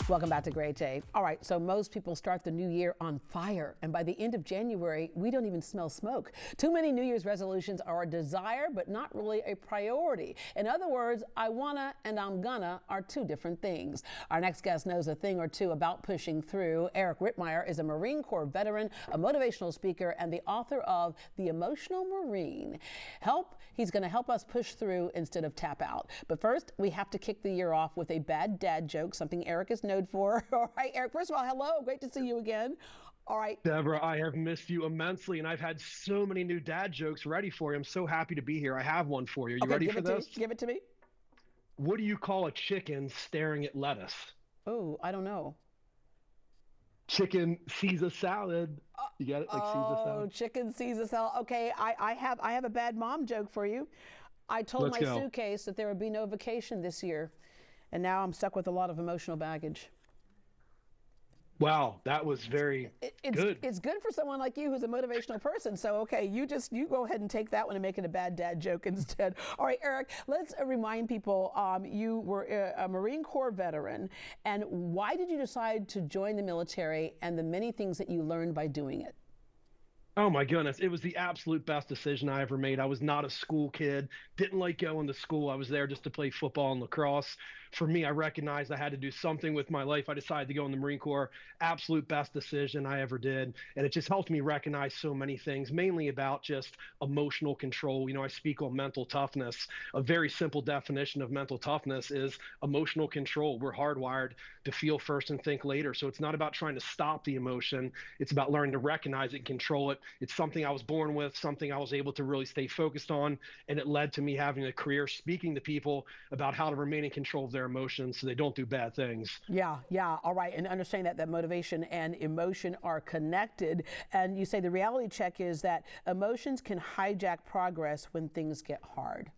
Welcome back to Great Day. All right, so most people start the new year on fire, and by the end of January, we don't even smell smoke. Too many New Year's resolutions are a desire, but not really a priority. In other words, I wanna and I'm gonna are two different things. Our next guest knows a thing or two about pushing through. Eric Rittmeyer is a Marine Corps veteran, a motivational speaker, and the author of The Emotional Marine. He's gonna help us push through instead of tap out. But first, we have to kick the year off with a bad dad joke, something Eric is known for. All right, Eric, first of all, hello. Great to see you again. All right. Deborah, I have missed you immensely, and I've had so many new dad jokes ready for you. I'm so happy to be here. I have one for you. You ready for this? Give it to me. What do you call a chicken staring at lettuce? Oh, I don't know. Chicken Caesar salad. You got it? Like Caesar salad? Oh, chicken Caesar salad. Okay, I have a bad mom joke for you. I told my suitcase that there would be no vacation this year, and now I'm stuck with a lot of emotional baggage. Wow, that was very good. It's good for someone like you who's a motivational person. So, okay, you go ahead and take that one and make it a bad dad joke instead. All right, Eric, let's remind people you were a Marine Corps veteran. And why did you decide to join the military and the many things that you learned by doing it? Oh my goodness, it was the absolute best decision I ever made. I was not a school kid, didn't like going to school. I was there just to play football and lacrosse. For me, I recognized I had to do something with my life. I decided to go in the Marine Corps. Absolute best decision I ever did. And it just helped me recognize so many things, mainly about just emotional control. You know, I speak on mental toughness. A very simple definition of mental toughness is emotional control. We're hardwired to feel first and think later. So it's not about trying to stop the emotion. It's about learning to recognize it and control it. It's something I was born with, something I was able to really stay focused on, and it led to me having a career speaking to people about how to remain in control of their emotions so they don't do bad things. Yeah, all right, and understand that motivation and emotion are connected, and you say the reality check is that emotions can hijack progress when things get hard.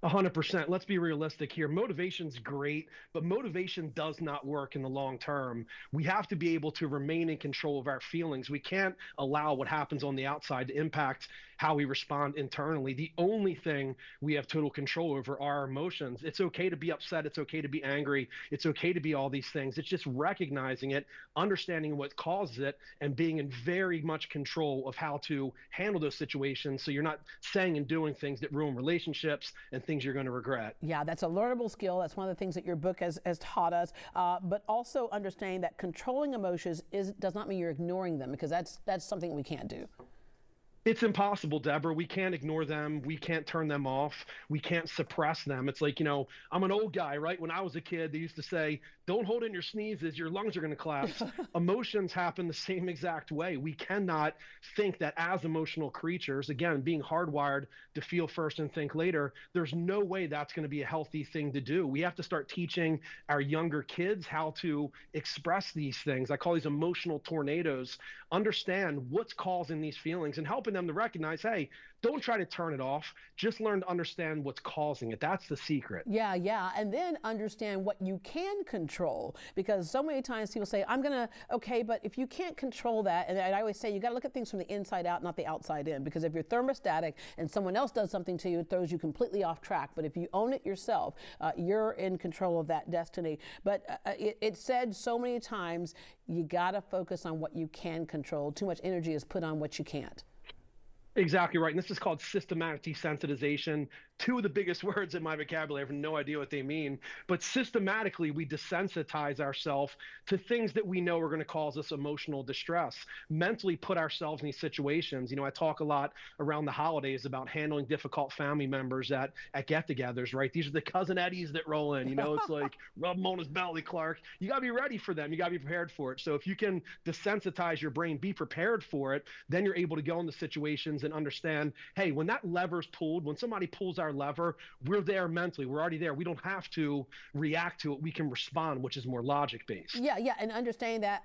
100%. Let's be realistic here. Motivation's great, but motivation does not work in the long term. We have to be able to remain in control of our feelings. We can't allow what happens on the outside to impact how we respond internally. The only thing we have total control over are our emotions. It's okay to be upset. It's okay to be angry. It's okay to be all these things. It's just recognizing it, understanding what causes it, and being in very much control of how to handle those situations so you're not saying and doing things that ruin relationships and things you're going to regret. Yeah, that's a learnable skill. That's one of the things that your book has taught us. But also understanding that controlling emotions does not mean you're ignoring them, because that's something we can't do. It's impossible, Deborah. We can't ignore them. We can't turn them off. We can't suppress them. It's like, I'm an old guy, right? When I was a kid, they used to say, don't hold in your sneezes, your lungs are going to collapse. Emotions happen the same exact way. We cannot think that as emotional creatures, again, being hardwired to feel first and think later, there's no way that's going to be a healthy thing to do. We have to start teaching our younger kids how to express these things. I call these emotional tornadoes. Understand what's causing these feelings and helping them to recognize, hey, don't try to turn it off. Just learn to understand what's causing it. That's the secret. Yeah. And then understand what you can control, because so many times people say, but if you can't control that, and I always say, you got to look at things from the inside out, not the outside in, because if you're thermostatic and someone else does something to you, it throws you completely off track. But if you own it yourself, you're in control of that destiny. But it's said so many times, you got to focus on what you can control. Too much energy is put on what you can't. Exactly right. And this is called systematic desensitization. Two of the biggest words in my vocabulary. I have no idea what they mean. But systematically, we desensitize ourselves to things that we know are going to cause us emotional distress. Mentally put ourselves in these situations. I talk a lot around the holidays about handling difficult family members at get-togethers, right? These are the cousin Eddies that roll in. It's like, rub them on his belly, Clark. You got to be ready for them. You got to be prepared for it. So if you can desensitize your brain, be prepared for it, then you're able to go into situations and understand, hey, when that lever's pulled, when somebody pulls our lever, we're there mentally. We're already there. We don't have to react to it. We can respond, which is more logic-based. Yeah, and understanding that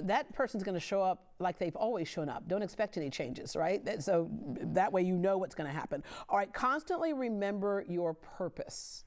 that person's going to show up like they've always shown up. Don't expect any changes, right? So that way you know what's going to happen. All right, constantly remember your purpose.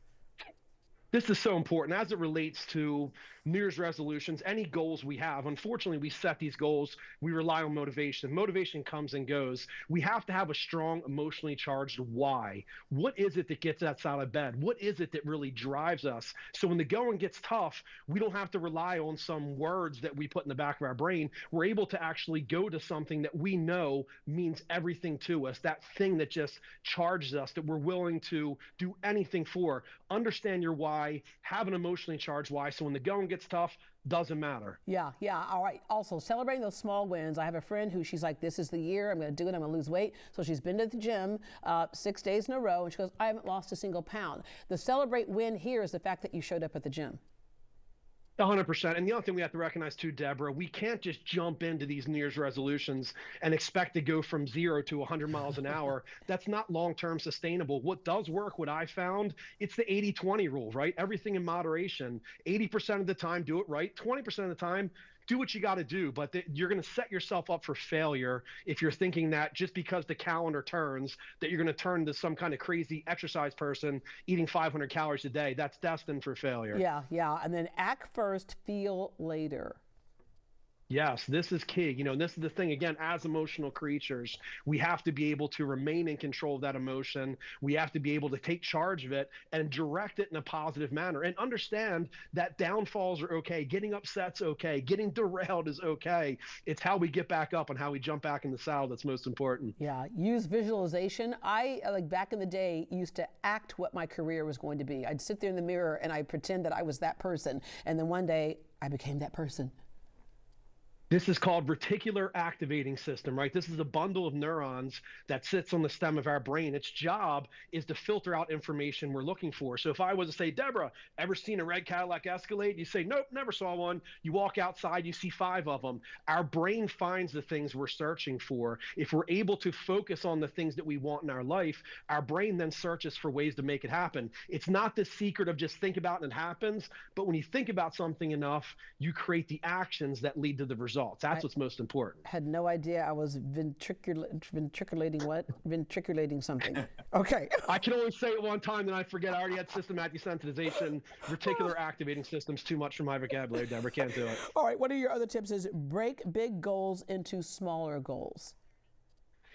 This is so important as it relates to New Year's resolutions, any goals we have. Unfortunately, we set these goals, we rely on motivation. Motivation comes and goes. We have to have a strong, emotionally charged why. What is it that gets us out of bed? What is it that really drives us? So when the going gets tough, we don't have to rely on some words that we put in the back of our brain. We're able to actually go to something that we know means everything to us, that thing that just charges us, that we're willing to do anything for. Understand your why, have an emotionally charged why, so when the going gets tough, doesn't matter. Yeah, yeah. All right. Also, celebrating those small wins. I have a friend who she's like, this is the year. I'm going to do it. I'm going to lose weight. So she's been to the gym 6 days in a row, and she goes, I haven't lost a single pound. The celebrate win here is the fact that you showed up at the gym. 100%. And the other thing we have to recognize too, Deborah, we can't just jump into these New Year's resolutions and expect to go from 0 to 100 miles an hour. That's not long-term sustainable. What does work, what I found, it's the 80-20 rule, right? Everything in moderation. 80% of the time, do it right. 20% of the time, do what you got to do, but you're going to set yourself up for failure if you're thinking that just because the calendar turns, that you're going to turn into some kind of crazy exercise person eating 500 calories a day. That's destined for failure. Yeah, yeah. And then act first, feel later. Yes, this is key. And this is the thing, again, as emotional creatures, we have to be able to remain in control of that emotion. We have to be able to take charge of it and direct it in a positive manner and understand that downfalls are okay. Getting upset's okay. Getting derailed is okay. It's how we get back up and how we jump back in the saddle that's most important. Yeah, use visualization. I, like back in the day, used to act what my career was going to be. I'd sit there in the mirror and I'd pretend that I was that person. And then one day I became that person. This is called reticular activating system, right? This is a bundle of neurons that sits on the stem of our brain. Its job is to filter out information we're looking for. So if I was to say, Deborah, ever seen a red Cadillac Escalade? You say, nope, never saw one. You walk outside, you see 5 of them. Our brain finds the things we're searching for. If we're able to focus on the things that we want in our life, our brain then searches for ways to make it happen. It's not the secret of just think about it and it happens, but when you think about something enough, you create the actions that lead to the results. That's what's most important. Had no idea I was ventriculating something. Okay. I can only say it one time, then I forget. I already had systematic desensitization. Reticular activating system's too much for my vocabulary, Deborah. Can't do it. All right. What are your other tips? Is break big goals into smaller goals.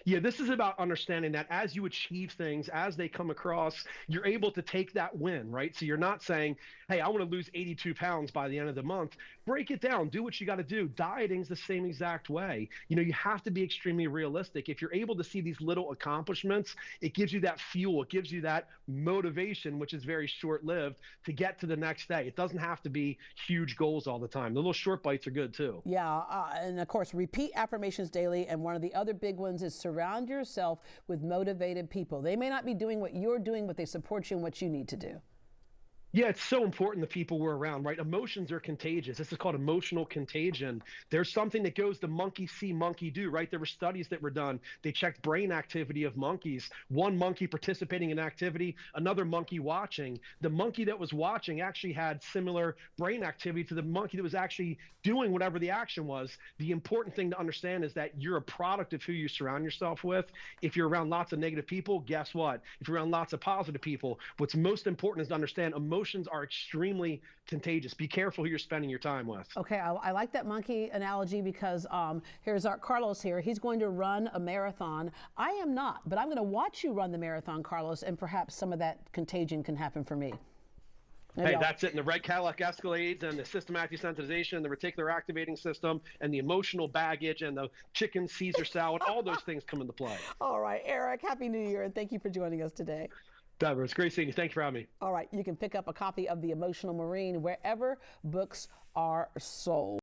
Yeah, this is about understanding that as you achieve things, as they come across, you're able to take that win, right? So you're not saying, hey, I want to lose 82 pounds by the end of the month. Break it down. Do what you got to do. Dieting's the same exact way. You have to be extremely realistic. If you're able to see these little accomplishments, it gives you that fuel. It gives you that motivation, which is very short-lived, to get to the next day. It doesn't have to be huge goals all the time. The little short bites are good too. Yeah, and of course, repeat affirmations daily. And one of the other big ones is surround yourself with motivated people. They may not be doing what you're doing, but they support you in what you need to do. Yeah, it's so important the people we're around, right? Emotions are contagious. This is called emotional contagion. There's something that goes to monkey see, monkey do, right? There were studies that were done. They checked brain activity of monkeys. One monkey participating in activity, another monkey watching. The monkey that was watching actually had similar brain activity to the monkey that was actually doing whatever the action was. The important thing to understand is that you're a product of who you surround yourself with. If you're around lots of negative people, guess what? If you're around lots of positive people, what's most important is to understand emotions are extremely contagious. Be careful who you're spending your time with. Okay, I like that monkey analogy because here's our Carlos here. He's going to run a marathon. I am not, but I'm going to watch you run the marathon, Carlos, and perhaps some of that contagion can happen for me. Hey, that's it. And the red Cadillac Escalades and the systematic desensitization, the reticular activating system, and the emotional baggage and the chicken Caesar salad, all those things come into play. All right, Eric, Happy New Year, and thank you for joining us today. Deborah, it's great seeing you. Thanks for having me. All right, you can pick up a copy of The Emotional Marine wherever books are sold.